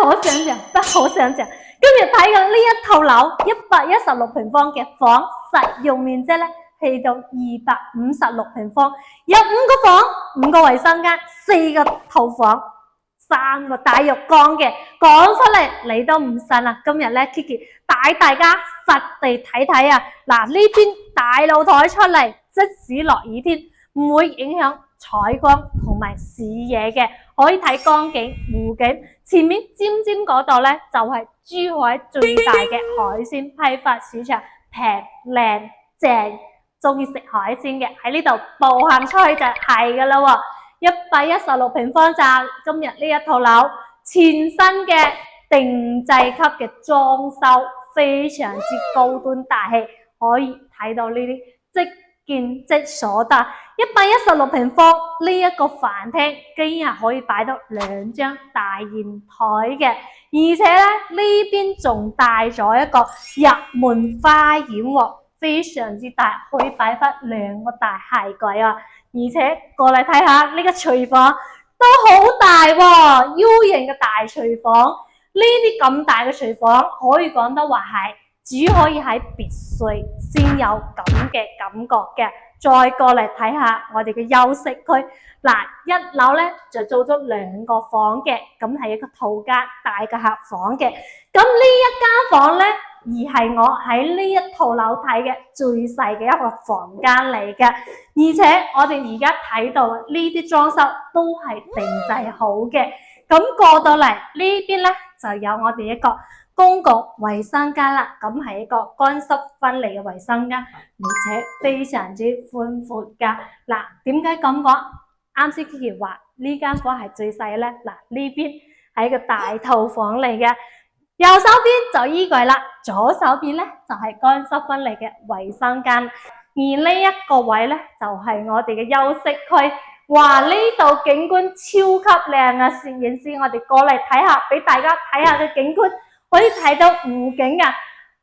可想象，不可想象。今日睇嘅呢一套樓116平方嘅房，實用面積咧去到256平方，有5個房、5個衛生間、4個套房、3個大浴缸嘅。講出嚟你都唔信啦！今日咧 Kiki 帶大家實地睇睇啊！嗱，呢邊大露台出嚟，即使落雨天唔會影響採光同埋視野嘅，可以睇江景、湖景。前面尖尖嗰度咧就係珠海最大嘅海鮮批發市場，平靚正，中意食海鮮嘅喺呢度步行出去就係噶啦喎。116平方咋，今日呢一套樓全新嘅定制級嘅裝修，非常之高端大氣，可以睇到呢啲即見即所得。116平方呢一個飯廳竟然可以擺到2張大圓台嘅，而且咧呢邊仲帶咗一個入門花園喎，非常之大，可以擺翻2個大鞋櫃啊！而且過嚟睇下呢個廚房都好大喎，U 型嘅大廚房。呢啲咁大嘅廚房可以講得話係只可以喺別墅先有咁嘅感覺嘅。再過嚟睇下我哋嘅休息區，嗱，1樓咧就做咗2個房嘅，咁係一個套間大嘅客房嘅。咁呢一間房咧，而係我喺呢一套樓睇嘅最細嘅一個房間嚟嘅，而且我哋而家睇到呢啲裝修都係定制好嘅。咁過到嚟呢邊咧，就有我哋一個公共衛生間啦，咁係一個乾濕分離嘅衛生間，而且非常之寬闊噶。嗱，點解咁講？啱先 Kiki 話呢間房係最細咧，嗱呢邊係一個大套房嚟嘅，右手邊就衣櫃啦，左手邊咧就係乾濕分離嘅衛生間，而呢一個位咧就係我哋嘅休息區。哇！呢度景觀超級靚啊！攝影師，我哋過嚟睇下，俾大家睇下嘅景觀。可以睇到湖景啊！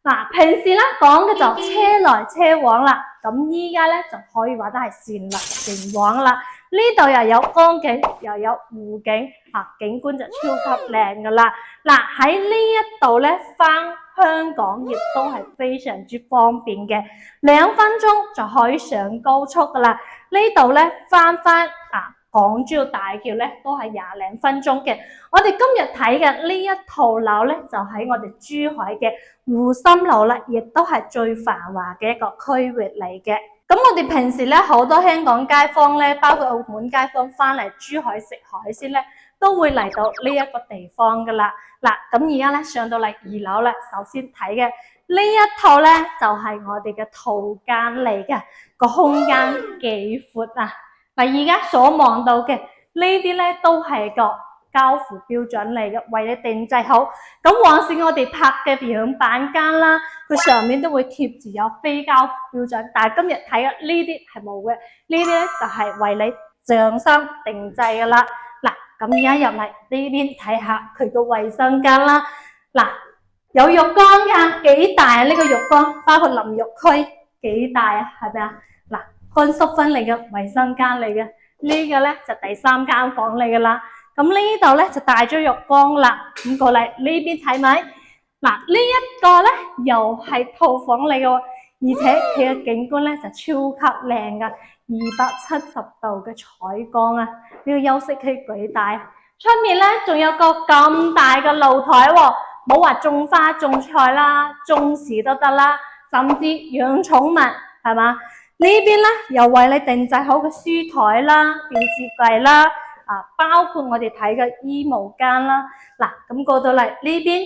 嗱，平時咧講嘅就車來車往啦，咁依家咧就可以話得係船來船往啦。呢度又有江景，又有湖景，景觀就超級靚噶啦。嗱，喺呢一度咧翻香港亦都係非常之方便嘅，2分鐘就可以上高速噶啦。呢度咧翻港珠澳大橋咧都係20零分鐘嘅。我哋今日睇嘅呢一套樓咧，就喺我哋珠海嘅湖心路啦，亦都係最繁華嘅一個區域嚟嘅。咁我哋平時咧好多香港街坊咧，包括澳門街坊翻嚟珠海食海鮮咧，都會嚟到呢一個地方噶啦。嗱，咁而家咧上到嚟2樓啦，首先睇嘅呢一套咧就係我哋嘅套間嚟嘅，個空間幾闊啊！嗱，而家所望到嘅呢啲咧都係個交付標準嚟嘅，為你定制好。咁往時我哋拍嘅樣板間啦，佢上面都會貼住有非交付標準，但係今日睇嘅呢啲係冇嘅，呢啲咧就係為你量身定制噶啦。嗱，咁而家入嚟呢邊睇下佢個衛生間啦。嗱，有浴缸噶，幾大啊？呢個浴缸包括淋浴區幾大啊？係咪啊？嗱，乾濕分離嘅衛生間嚟嘅，呢個咧就第3間房嚟噶啦。咁呢度咧就帶咗浴缸啦。咁過嚟呢邊睇咪？嗱，呢一個咧又係套房嚟嘅，而且佢嘅景觀咧就超級靚噶，270度嘅採光啊！呢個休息區幾大，出面咧仲有個咁大嘅露台喎，冇話種花種菜啦，種樹都得啦，甚至養寵物係嘛？呢邊咧又為你定制好嘅書台啦、電視櫃啦，包括我哋睇嘅衣帽間啦。嗱，咁過到嚟呢邊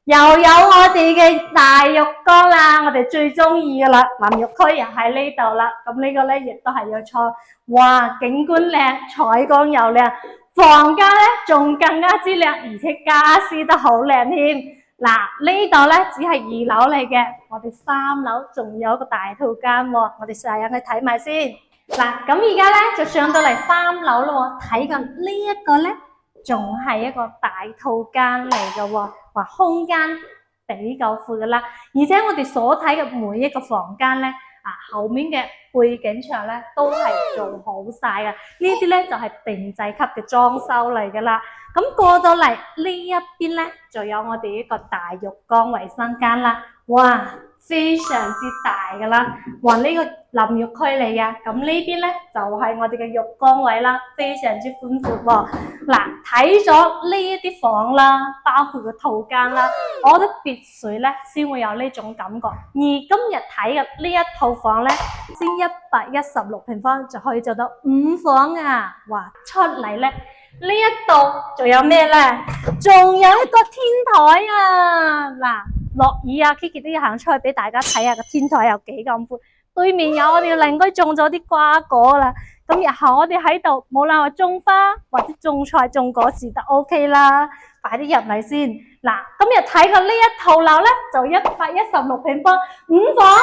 又有我哋嘅大浴缸啦，我哋最中意嘅啦，淋浴區又喺呢度啦。咁呢個咧亦都係要坐，哇，景觀靚，採光又靚，房間咧仲更加之靚，而且家私都好靚添。嗱，呢度咧只係2樓嚟嘅，我哋3樓仲有一個大套間喎，我哋成日去睇埋先。嗱，咁而家咧就上到嚟3樓咯，睇緊呢一個咧仲係一個大套間嚟嘅喎，話空間比較闊噶啦，而且我哋所睇嘅每一個房間咧，後面嘅背景牆咧都係做好晒嘅，呢啲咧就係定制級嘅裝修嚟噶啦。咁過到嚟呢一邊咧，就有我哋一個大浴缸衛生間啦。哇，非常之大噶啦，哇！呢個淋浴區嚟嘅，咁呢邊咧就係我哋嘅浴缸位啦，非常之寬闊喎。嗱，睇咗呢一啲房啦，包括個套間啦，我覺得別墅咧先會有呢種感覺。而今日睇嘅呢一套房咧，先116平方就可以做到5房啊！哇，出嚟咧呢一度仲有咩咧？仲有一個天台啊！嗱，落雨啊 ，Kiki 都要行出去俾大家睇下個天台有幾咁闊。對面有我哋鄰居種咗啲瓜果啦，咁日後我哋喺度無論話種花或者種菜種果樹都 OK 啦。快啲入嚟先。嗱，今日睇過呢一套樓咧，就116平方，5房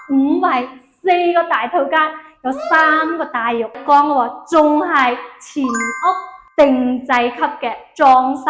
5衛，4個大套間，有3個大浴缸喎，仲係前屋定制級嘅裝修，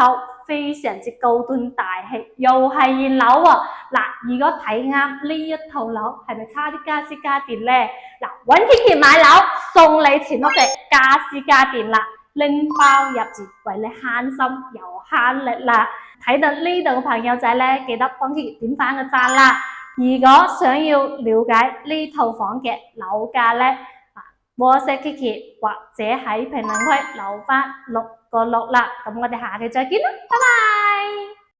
非常之高端大氣，又係現樓喎。嗱，如果睇啱呢一套樓，係咪差啲家私家電呢？嗱，揾Kiki買樓送你前屋嘅家私家電啦，拎包入住，為你慳心又慳力啦。睇到呢度嘅朋友仔咧，記得幫Kiki點翻個讚啦。如果想要了解呢套房嘅樓價咧，WhatsApp Kiki 或者喺評論區留翻6個6啦。咁我哋下期再見啦，拜拜。